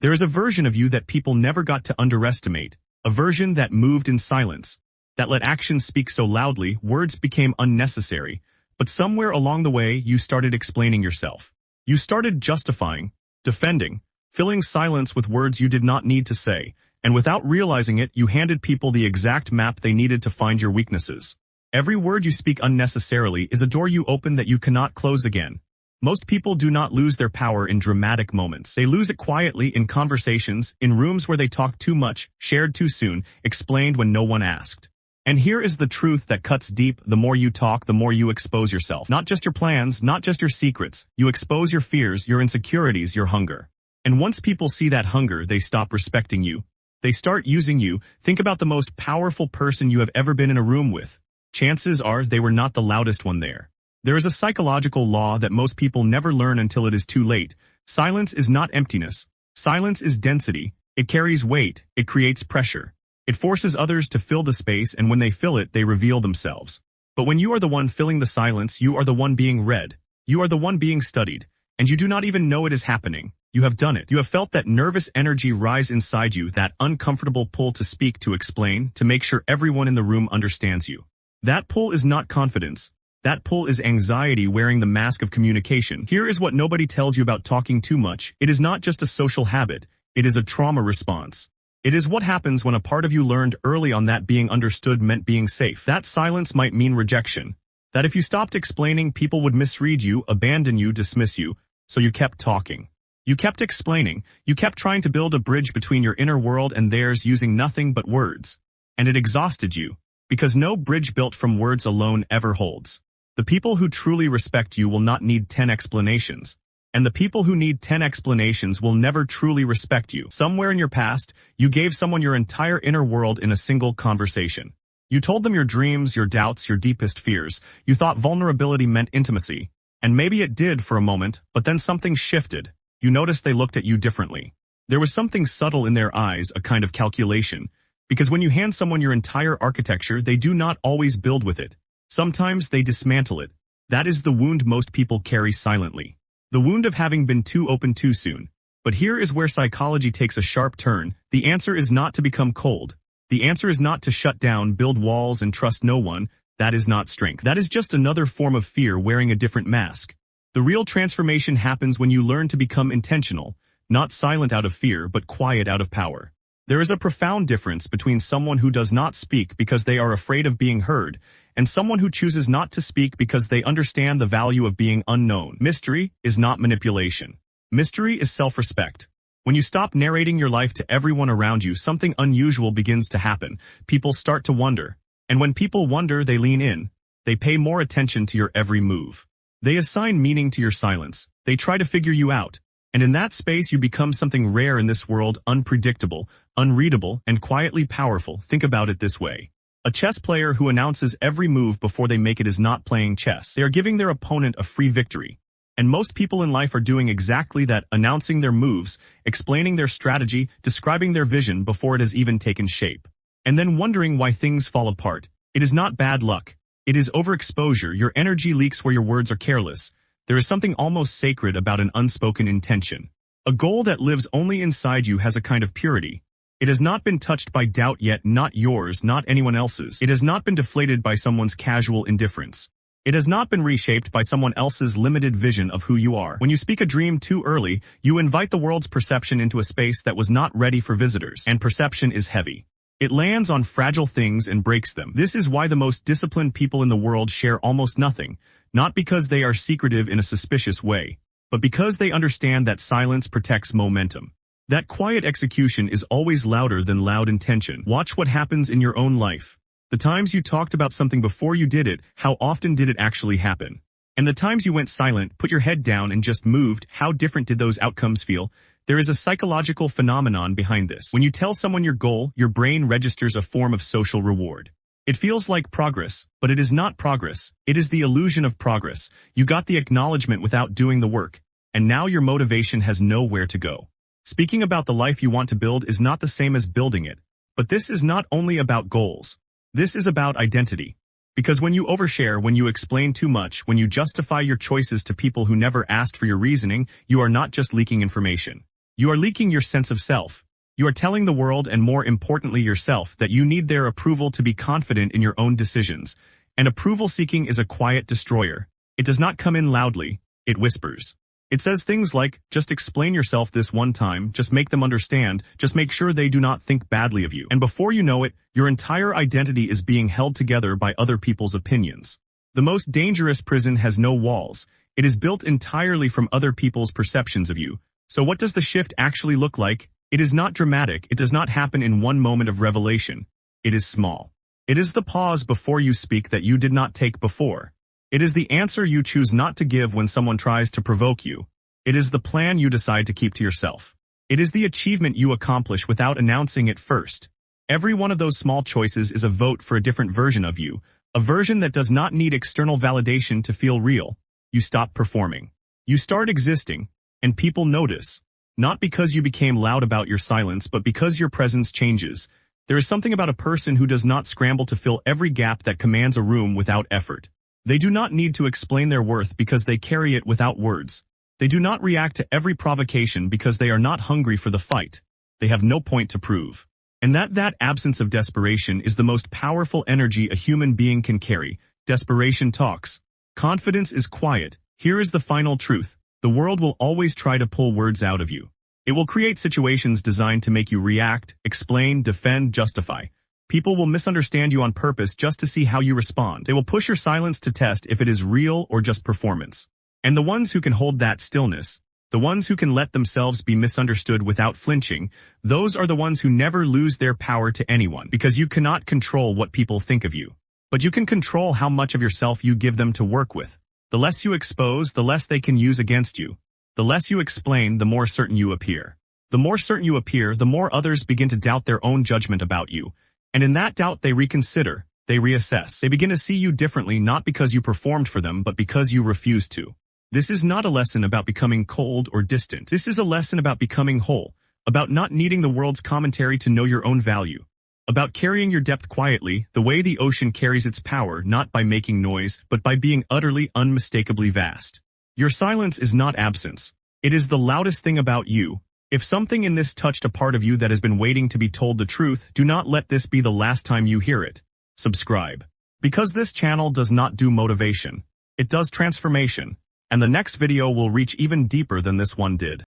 There is a version of you that people never got to underestimate, a version that moved in silence, that let actions speak so loudly words became unnecessary, but somewhere along the way you started explaining yourself. You started justifying, defending, filling silence with words you did not need to say, and without realizing it you handed people the exact map they needed to find your weaknesses. Every word you speak unnecessarily is a door you open that you cannot close again. Most people do not lose their power in dramatic moments. They lose it quietly in conversations, in rooms where they talk too much, shared too soon, explained when no one asked. And here is the truth that cuts deep: the more you talk, the more you expose yourself. Not just your plans, not just your secrets. You expose your fears, your insecurities, your hunger. And once people see that hunger, they stop respecting you. They start using you. Think about the most powerful person you have ever been in a room with. Chances are they were not the loudest one there. There is a psychological law that most people never learn until it is too late. Silence is not emptiness. Silence is density. It carries weight. It creates pressure. It forces others to fill the space, and when they fill it, they reveal themselves. But when you are the one filling the silence, you are the one being read. You are the one being studied. And you do not even know it is happening. You have done it. You have felt that nervous energy rise inside you, that uncomfortable pull to speak, to explain, to make sure everyone in the room understands you. That pull is not confidence. That pull is anxiety wearing the mask of communication. Here is what nobody tells you about talking too much. It is not just a social habit. It is a trauma response. It is what happens when a part of you learned early on that being understood meant being safe. That silence might mean rejection. That if you stopped explaining, people would misread you, abandon you, dismiss you. So you kept talking. You kept explaining. You kept trying to build a bridge between your inner world and theirs using nothing but words. And it exhausted you. Because no bridge built from words alone ever holds. The people who truly respect you will not need 10 explanations. And the people who need 10 explanations will never truly respect you. Somewhere in your past, you gave someone your entire inner world in a single conversation. You told them your dreams, your doubts, your deepest fears. You thought vulnerability meant intimacy. And maybe it did for a moment, but then something shifted. You noticed they looked at you differently. There was something subtle in their eyes, a kind of calculation. Because when you hand someone your entire architecture, they do not always build with it. Sometimes they dismantle it. That is the wound most people carry silently. The wound of having been too open too soon. But here is where psychology takes a sharp turn. The answer is not to become cold. The answer is not to shut down, build walls, and trust no one. That is not strength. That is just another form of fear wearing a different mask. The real transformation happens when you learn to become intentional, not silent out of fear, but quiet out of power. There is a profound difference between someone who does not speak because they are afraid of being heard, and someone who chooses not to speak because they understand the value of being unknown. Mystery is not manipulation. Mystery is self-respect. When you stop narrating your life to everyone around you, something unusual begins to happen. People start to wonder. And when people wonder, they lean in. They pay more attention to your every move. They assign meaning to your silence. They try to figure you out. And in that space you become something rare in this world: unpredictable, unreadable, and quietly powerful. Think about it this way. A chess player who announces every move before they make it is not playing chess. They are giving their opponent a free victory. And most people in life are doing exactly that, announcing their moves, explaining their strategy, describing their vision before it has even taken shape. And then wondering why things fall apart. It is not bad luck. It is overexposure. Your energy leaks where your words are careless. There is something almost sacred about an unspoken intention. A goal that lives only inside you has a kind of purity. It has not been touched by doubt yet, not yours, not anyone else's. It has not been deflated by someone's casual indifference. It has not been reshaped by someone else's limited vision of who you are. When you speak a dream too early, you invite the world's perception into a space that was not ready for visitors. And perception is heavy. It lands on fragile things and breaks them. This is why the most disciplined people in the world share almost nothing. Not because they are secretive in a suspicious way, but because they understand that silence protects momentum. That quiet execution is always louder than loud intention. Watch what happens in your own life. The times you talked about something before you did it, how often did it actually happen? And the times you went silent, put your head down, and just moved, how different did those outcomes feel? There is a psychological phenomenon behind this. When you tell someone your goal, your brain registers a form of social reward. It feels like progress, but it is not progress. It is the illusion of progress. You got the acknowledgement without doing the work, and now your motivation has nowhere to go. Speaking about the life you want to build is not the same as building it. But this is not only about goals. This is about identity. Because when you overshare, when you explain too much, when you justify your choices to people who never asked for your reasoning, you are not just leaking information. You are leaking your sense of self. You are telling the world, and more importantly yourself, that you need their approval to be confident in your own decisions. And approval-seeking is a quiet destroyer. It does not come in loudly, it whispers. It says things like, just explain yourself this one time, just make them understand, just make sure they do not think badly of you. And before you know it, your entire identity is being held together by other people's opinions. The most dangerous prison has no walls. It is built entirely from other people's perceptions of you. So what does the shift actually look like? It is not dramatic. It does not happen in one moment of revelation. It is small. It is the pause before you speak that you did not take before. It is the answer you choose not to give when someone tries to provoke you. It is the plan you decide to keep to yourself. It is the achievement you accomplish without announcing it first. Every one of those small choices is a vote for a different version of you, a version that does not need external validation to feel real. You stop performing. You start existing, and people notice. Not because you became loud about your silence, but because your presence changes. There is something about a person who does not scramble to fill every gap that commands a room without effort. They do not need to explain their worth because they carry it without words. They do not react to every provocation because they are not hungry for the fight. They have no point to prove. And that absence of desperation is the most powerful energy a human being can carry. Desperation talks. Confidence is quiet. Here is the final truth. The world will always try to pull words out of you. It will create situations designed to make you react, explain, defend, justify. People will misunderstand you on purpose just to see how you respond. They will push your silence to test if it is real or just performance. And the ones who can hold that stillness, the ones who can let themselves be misunderstood without flinching, those are the ones who never lose their power to anyone, because you cannot control what people think of you. But you can control how much of yourself you give them to work with. The less you expose, the less they can use against you. The less you explain, the more certain you appear. The more certain you appear, the more others begin to doubt their own judgment about you. And in that doubt, they reconsider, they reassess. They begin to see you differently, not because you performed for them, but because you refused to. This is not a lesson about becoming cold or distant. This is a lesson about becoming whole, about not needing the world's commentary to know your own value, about carrying your depth quietly, the way the ocean carries its power, not by making noise, but by being utterly, unmistakably vast. Your silence is not absence. It is the loudest thing about you. If something in this touched a part of you that has been waiting to be told the truth, do not let this be the last time you hear it. Subscribe. Because this channel does not do motivation. It does transformation. And the next video will reach even deeper than this one did.